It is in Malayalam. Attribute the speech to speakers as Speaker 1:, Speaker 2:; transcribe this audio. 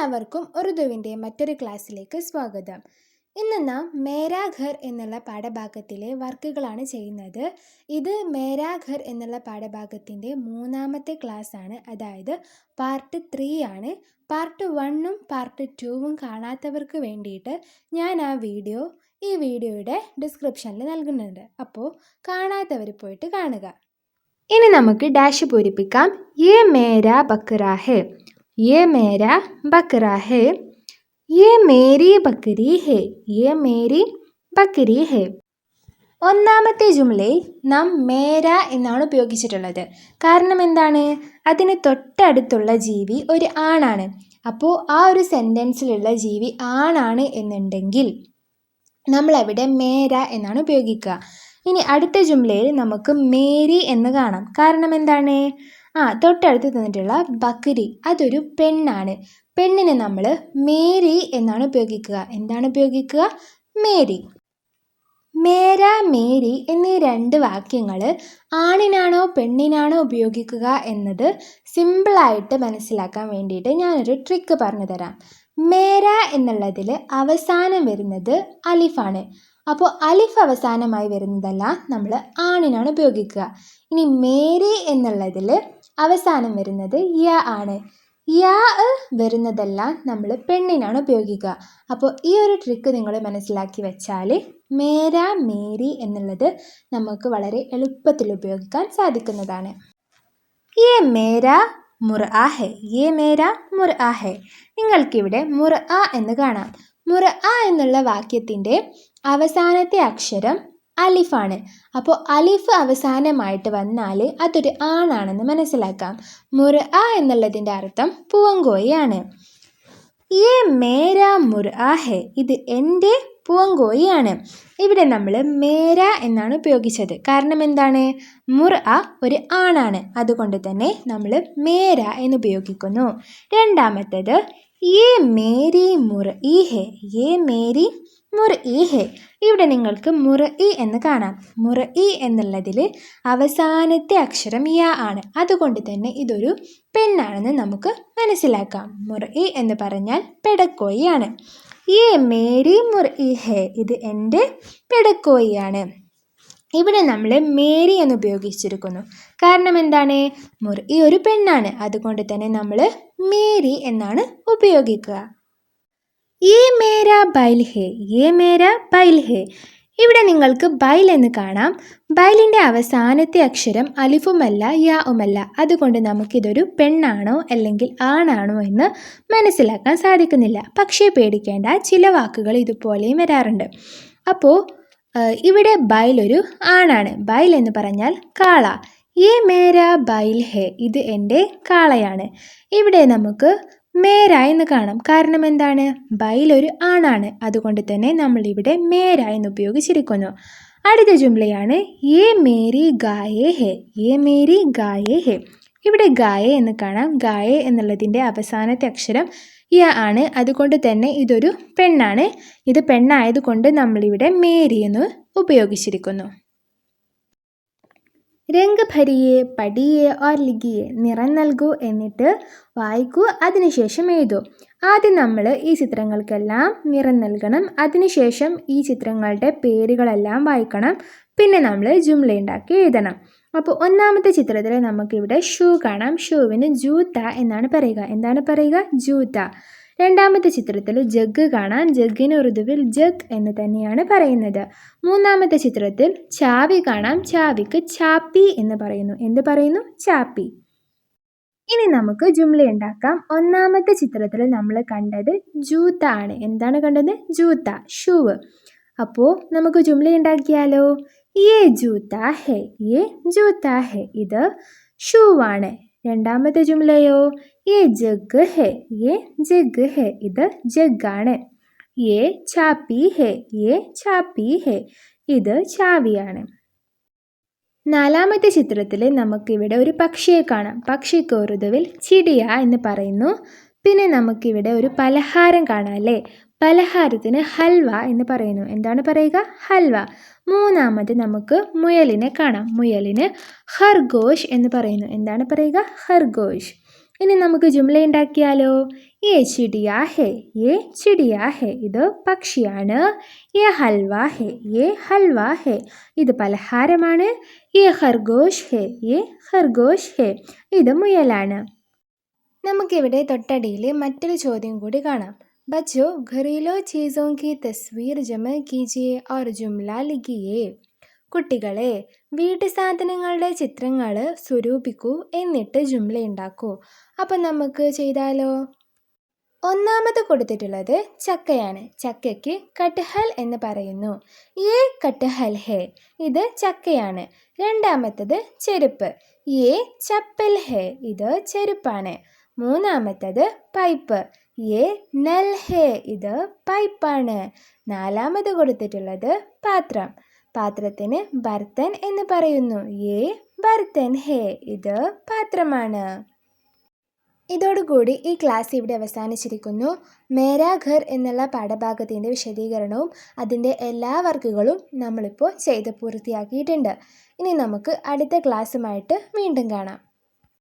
Speaker 1: എല്ലാവർക്കും ഉറുദുവിൻ്റെ മറ്റൊരു ക്ലാസ്സിലേക്ക് സ്വാഗതം. ഇന്ന് നാം മേരാ ഘർ എന്നുള്ള പാഠഭാഗത്തിലെ വർക്കുകളാണ് ചെയ്യുന്നത്. ഇത് മേരാ ഘർ എന്നുള്ള പാഠഭാഗത്തിൻ്റെ 3ാമത്തെ ക്ലാസ് ആണ്, അതായത് പാർട്ട് 3 ആണ്. പാർട്ട് 1ഉം പാർട്ട് 2ഉം കാണാത്തവർക്ക് വേണ്ടിയിട്ട് ഞാൻ ഈ വീഡിയോയുടെ ഡിസ്ക്രിപ്ഷനിൽ നൽകുന്നുണ്ട്. അപ്പോൾ കാണാത്തവർ പോയിട്ട് കാണുക. ഇനി നമുക്ക് ഡാഷ് പൂരിപ്പിക്കാം. യേ മേരാ ബക്രാ ഹേ, ये मेरा बकरा है, ये मेरी बकरी है, ये मेरी बकरी है. ഒന്നാമത്തെ ജുംലയിൽ നാം മേര എന്നാണ് ഉപയോഗിച്ചിട്ടുള്ളത്. കാരണം എന്താണ്? അതിന് തൊട്ടടുത്തുള്ള ജീവി ഒരു ആണാണ്. അപ്പോൾ ആ ഒരു സെൻറ്റൻസിലുള്ള ജീവി ആണാണ് എന്നുണ്ടെങ്കിൽ നമ്മളവിടെ മേര എന്നാണ് ഉപയോഗിക്കുക. ഇനി അടുത്ത ജുംലയിൽ നമുക്ക് മേരി എന്ന് കാണാം. കാരണം എന്താണ്? തൊട്ടടുത്ത് തന്നിട്ടുള്ള ബക്കരി അതൊരു പെണ്ണാണ്. പെണ്ണിന് നമ്മൾ മേരി എന്നാണ് ഉപയോഗിക്കുക. എന്താണ് ഉപയോഗിക്കുക? മേരി. മേര, മേരി എന്നീ 2 വാക്യങ്ങൾ ആണിനാണോ പെണ്ണിനാണോ ഉപയോഗിക്കുക എന്നത് സിമ്പിളായിട്ട് മനസ്സിലാക്കാൻ വേണ്ടിയിട്ട് ഞാനൊരു ട്രിക്ക് പറഞ്ഞു തരാം. മേര എന്നുള്ളതിൽ അവസാനം വരുന്നത് അലിഫാണ്. അപ്പോൾ അലിഫ് അവസാനമായി വരുന്നതെല്ലാം നമ്മൾ ആണിനാണ് ഉപയോഗിക്കുക. ഇനി മേരി എന്നുള്ളതിൽ അവസാനം വരുന്നത് യ ആണ്. യ വരുന്നതെല്ലാം നമ്മൾ പെണ്ണിനാണ് ഉപയോഗിക്കുക. അപ്പോൾ ഈ ഒരു ട്രിക്ക് നിങ്ങൾ മനസ്സിലാക്കി വെച്ചാൽ മേര, മേരി എന്നുള്ളത് നമുക്ക് വളരെ എളുപ്പത്തിൽ ഉപയോഗിക്കാൻ സാധിക്കുന്നതാണ്. യേ മേര മുർആ ഹേ, യേ മേര മുർആ ഹേ. നിങ്ങൾക്കിവിടെ മുർആ എന്ന് കാണാം. മുർആ എന്നുള്ള വാക്യത്തിൻ്റെ അവസാനത്തെ അക്ഷരം അലിഫാണ്. അപ്പോൾ അലിഫ് അവസാനമായിട്ട് വന്നാൽ അതൊരു ആണാണെന്ന് മനസ്സിലാക്കാം. മുർആ എന്നുള്ളതിൻ്റെ അർത്ഥം പൂവങ്കോയിയാണ്. യേ മേര മുർആ ഹേ, ഇത് എൻ്റെ പൂവങ്കോയിയാണ്. ഇവിടെ നമ്മൾ മേര എന്നാണ് ഉപയോഗിച്ചത്. കാരണം എന്താണ്? മുർആ ഒരു ആണാണ്. അതുകൊണ്ട് തന്നെ നമ്മൾ മേര എന്ന് ഉപയോഗിക്കുന്നു. രണ്ടാമത്തേത് യേ മേരി മുർഇ ഹേ, യേ മേരി മുർഇ ഹേ. ഇവിടെ നിങ്ങൾക്ക് മുർഇ എന്ന് കാണാം. മുർഇ എന്നുള്ളതിൽ അവസാനത്തെ അക്ഷരം യ ആണ്. അതുകൊണ്ട് തന്നെ ഇതൊരു പെണ്ണാണെന്ന് നമുക്ക് മനസ്സിലാക്കാം. മുർഇ എന്ന് പറഞ്ഞാൽ പെടക്കോയിയാണ്. യേ മേരി മുർഇ ഹേ, ഇത് എൻ്റെ പെടക്കോയിയാണ്. ഇവിടെ നമ്മൾ മേരി എന്ന് ഉപയോഗിച്ചിരിക്കുന്നു. കാരണം എന്താണ്? മുർഇ ഒരു പെണ്ണാണ്. അതുകൊണ്ട് തന്നെ നമ്മൾ മേരി എന്നാണ് ഉപയോഗിക്കുക. യേ മേര ബൈൽ ഹേ, യേ മേര ബൈൽ ഹേ. ഇവിടെ നിങ്ങൾക്ക് ബൈൽ എന്ന് കാണാം. ബൈലിൻ്റെ അവസാനത്തെ അക്ഷരം അലിഫുമല്ല യാവുമല്ല. അതുകൊണ്ട് നമുക്കിതൊരു പെണ്ണാണോ അല്ലെങ്കിൽ ആണാണോ എന്ന് മനസ്സിലാക്കാൻ സാധിക്കുന്നില്ല. പക്ഷേ പേടിക്കേണ്ട, ചില വാക്കുകൾ ഇതുപോലെയും വരാറുണ്ട്. അപ്പോൾ ഇവിടെ ബൈൽ ഒരു ആണാണ്. ബൈൽ എന്ന് പറഞ്ഞാൽ കാള. യേ മേര ബൈൽ ഹേ, ഇത് എൻ്റെ കാളയാണ്. ഇവിടെ നമുക്ക് മേര എന്ന് കാണാം. കാരണം എന്താണ്? ബൈൽ ഒരു ആണാണ്. അതുകൊണ്ട് തന്നെ നമ്മളിവിടെ മേര എന്ന് ഉപയോഗിച്ചിരിക്കുന്നു. അടുത്ത ജുംലയാണ് യേ മേരി ഗായേ ഹേ, യേ മേരി ഗായേ ഹേ. ഇവിടെ ഗായേ എന്ന് കാണാം. ഗായേ എന്നുള്ളതിൻ്റെ അവസാനത്തെ അക്ഷരം യ ആണ്. അതുകൊണ്ട് തന്നെ ഇതൊരു പെണ്ണാണ്. ഇത് പെണ്ണായതുകൊണ്ട് നമ്മളിവിടെ മേരി എന്ന് ഉപയോഗിച്ചിരിക്കുന്നു. രംഗ് ഭരിയെ, പഠിയെ ഓർ ലിഖിയെ, നിറം നൽകൂ, എന്നിട്ട് വായിക്കൂ, അതിനുശേഷം എഴുതൂ. ആദ്യം നമ്മൾ ഈ ചിത്രങ്ങൾക്കെല്ലാം നിറം നൽകണം. അതിനുശേഷം ഈ ചിത്രങ്ങളുടെ പേരുകളെല്ലാം വായിക്കണം. പിന്നെ നമ്മൾ ജുംല ഉണ്ടാക്കി എഴുതണം. അപ്പോൾ ഒന്നാമത്തെ ചിത്രത്തിൽ നമുക്കിവിടെ ഷൂ കാണാം. ഷൂവിന് ജൂത്ത എന്നാണ് പറയുക. എന്താണ് പറയുക? ജൂത്ത. രണ്ടാമത്തെ ചിത്രത്തിൽ ജഗ് കാണാം. ജഗ്ഗിന് ഉറുദുവിൽ ജഗ് എന്ന് തന്നെയാണ് പറയുന്നത്. മൂന്നാമത്തെ ചിത്രത്തിൽ ചാവി കാണാം. ചാവിക്ക് ചാപ്പി എന്ന് പറയുന്നു. എന്ത് പറയുന്നു? ചാപ്പി. ഇനി നമുക്ക് ജുംല ഉണ്ടാക്കാം. ഒന്നാമത്തെ ചിത്രത്തിൽ നമ്മൾ കണ്ടത് ജൂത്ത ആണ്. എന്താണ് കണ്ടത്? ജൂത്ത, ഷൂവ്. അപ്പോൾ നമുക്ക് ജുംല ഉണ്ടാക്കിയാലോ? യേ ജൂത്ത ഹേ, യേ ജൂത്ത ഹേ, ഇത് ഷൂവാണ്. രണ്ടാമത്തെ ജുംലയോ? യേ ജഗ് ഹേ, യേ ജഗ് ഹേ, ഇത് ജഗ്ഗാണ്. യേ ചാപ്പി ഹേ, യേ ചാപ്പി ഹേ, ഇത് ചാവിയാണ്. നാലാമത്തെ ചിത്രത്തിൽ നമുക്കിവിടെ ഒരു പക്ഷിയെ കാണാം. പക്ഷിക്ക് ഉറുദുവിൽ ചിടിയ എന്ന് പറയുന്നു. പിന്നെ നമുക്കിവിടെ ഒരു പലഹാരം കാണാം അല്ലേ? പലഹാരത്തിന് ഹൽവ എന്ന് പറയുന്നു. എന്താണ് പറയുക? ഹൽവ. മൂന്നാമത് നമുക്ക് മുയലിനെ കാണാം. മുയലിന് ഖർഗോഷ് എന്ന് പറയുന്നു. എന്താണ് പറയുക? ഖർഗോഷ്. ഇനി നമുക്ക് ജുംല ഉണ്ടാക്കിയാലോ. യേ ചിടിയാ ഹേ, യേ ചിടിയാ ഹേ, ഇത് പക്ഷിയാണ്. യേ ഹൽവാ ഹേ, യേ ഹൽവാ ഹേ, ഇത് പലഹാരമാണ്. യേ ഖർഗോഷ് ഹേ, യേ ഖർഗോഷ് ഹേ, ഇത് മുയലാണ്. നമുക്കിവിടെ തൊട്ടടിയിൽ മറ്റൊരു ചോദ്യം കൂടി കാണാം. ബച്ചോ ഘറേലോ ചീസോं की तस्वीर जमा कीजिए और जुमला लिखिए. കുട്ടികളെ, വീട്ടു സാധനങ്ങളുടെ ചിത്രങ്ങൾ സ്വരൂപിക്കൂ, എന്നിട്ട് ജുംല ഉണ്ടാക്കൂ. അപ്പം നമുക്ക് ചെയ്താലോ. ഒന്നാമത് കൊടുത്തിട്ടുള്ളത് ചക്കയാണ്. ചക്കയ്ക്ക് കട്ഹൽ എന്ന് പറയുന്നു. യേ കട്ഹൽ ഹേ, ഇത് ചക്കയാണ്. രണ്ടാമത്തത് ചെരുപ്പ്. യേ ചപ്പൽ ഹേ, ഇത് ചെരുപ്പാണ്. മൂന്നാമത്തത് പൈപ്പ്. യേ നൽ ഹേ, ഇത് പൈപ്പാണ്. നാലാമത് കൊടുത്തിട്ടുള്ളത് പാത്രം. പാത്രത്തിന് ബർത്തൻ എന്ന് പറയുന്നു. യേ ബർത്തൻ ഹേ, ഇത് പാത്രമാണ്. ഇതോടുകൂടി ഈ ക്ലാസ് ഇവിടെ അവസാനിച്ചിരിക്കുന്നു. മേരാ ഘർ എന്നുള്ള പാഠഭാഗത്തിൻ്റെ വിശദീകരണവും അതിൻ്റെ എല്ലാ വർക്കുകളും നമ്മളിപ്പോൾ ചെയ്ത് പൂർത്തിയാക്കിയിട്ടുണ്ട്. ഇനി നമുക്ക് അടുത്ത ക്ലാസ്സുമായിട്ട് വീണ്ടും കാണാം.